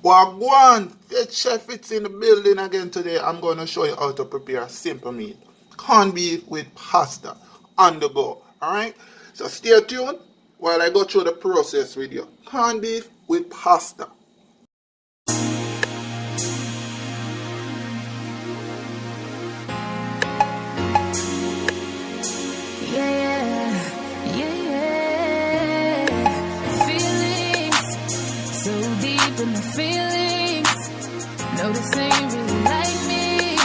Wagwan, get Chef It's in the building again today. I'm going to show you how to prepare a simple meal. Corned beef with pasta on the go. Alright? So stay tuned while I go through the process with you. Corned beef with pasta. In my feelings, no, this ain't really like me.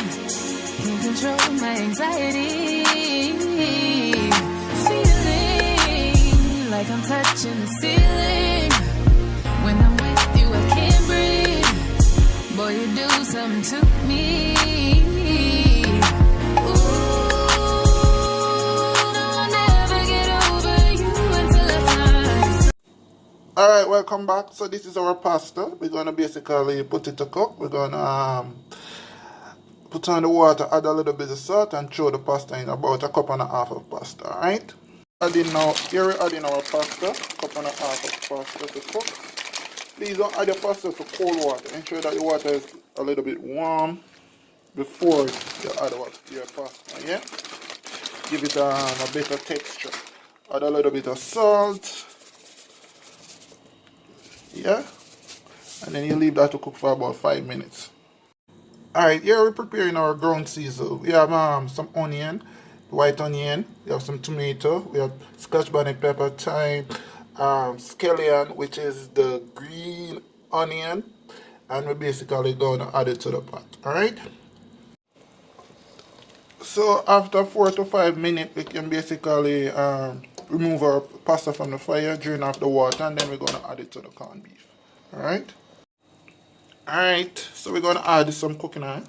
Can't control my anxiety. Feeling like I'm touching the ceiling. When I'm with you, I can't breathe. Boy, you do something to me. Alright, welcome back. So this is our pasta. We're going to basically put it to cook. We're going to put on the water, add a little bit of salt, and throw the pasta in about a cup and a half of pasta. Alright? Here we're adding our pasta, cup and a half of pasta to cook. Please don't add your pasta to cold water. Ensure that your water is a little bit warm before you add your pasta. Yeah? Give it a better texture. Add a little bit of salt. Yeah, and then you leave that to cook for about 5 minutes. Alright, here we're preparing our ground Caesar. We have some onion, white onion, we have some tomato, we have scotch bonnet pepper, thyme, scallion, which is the green onion, and we're basically going to add it to the pot. Alright, so after 4 to 5 minutes, we can basically remove our pasta from the fire, drain off the water, and then we're going to add it to the corned beef. Alright, so we're going to add some cooking oil,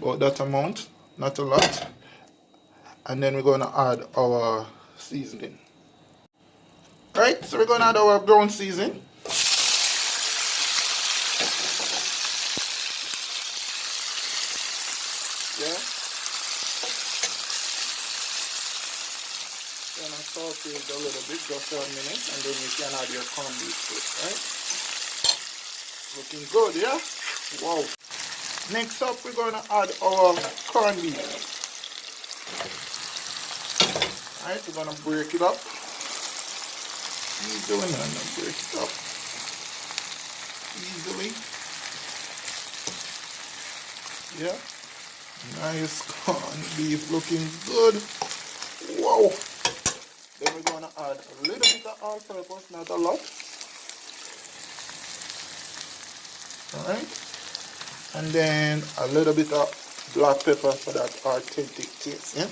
about that amount, not a lot, and then we're going to add our seasoning. Alright, so we're going to add our brown seasoning. Yeah. Then I saute it a little bit, just for a minute, and then you can add your corned beef to it, right? Looking good, yeah? Wow. Next up, we're going to add our corned beef. Alright, we're going to break it up. What are you doing? I'm going to break it up easily. Yeah. Nice corned beef, looking good. Wow. Then we're going to add a little bit of all-purpose, not a lot. Alright. And then a little bit of black pepper for that authentic taste. Yeah.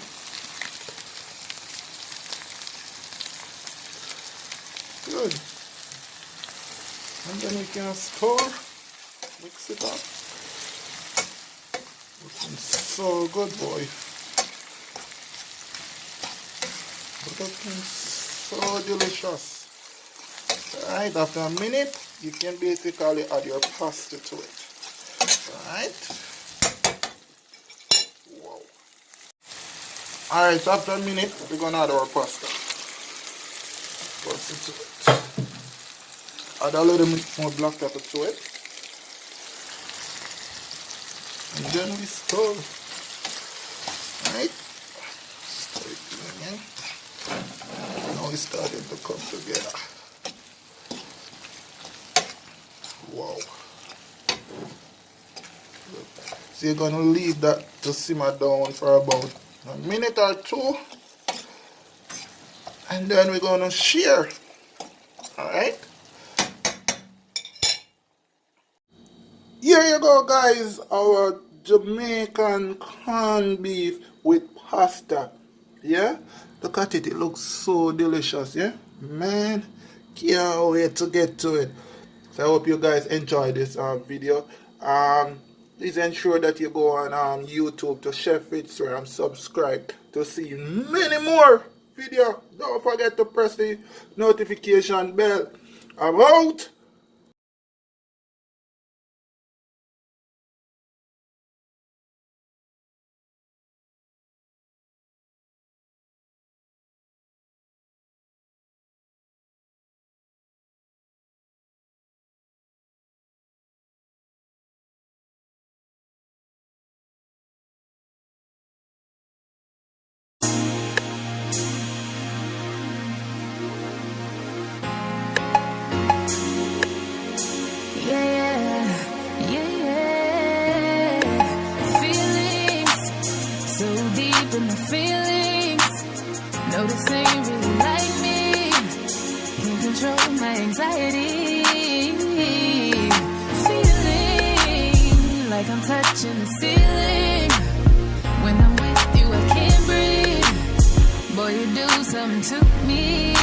Good. And then we can stir, mix it up. Looking so good, boy. Looking so delicious. Alright, after a minute, you can basically add your pasta to it. Alright. Wow. Alright, so after a minute, we're going to add our pasta. Toss it to it. Add a little bit more black pepper to it. And then we stir. Alright. Stir it again. Now it's starting to come together. Wow. So you're going to leave that to simmer down for about a minute or two. And then we're going to share. Alright. Here you go, guys. Our Jamaican corned beef with pasta. Yeah? Look at it. It looks so delicious. Yeah? Man, can't wait to get to it. So I hope you guys enjoy this video. Please ensure that you go on YouTube to Chef It's and subscribe to see many more videos. Don't forget to press the notification bell. I'm out. this ain't really like me. Can't control my anxiety. Feeling like I'm touching the ceiling. When I'm with you, I can't breathe. Boy, you do something to me.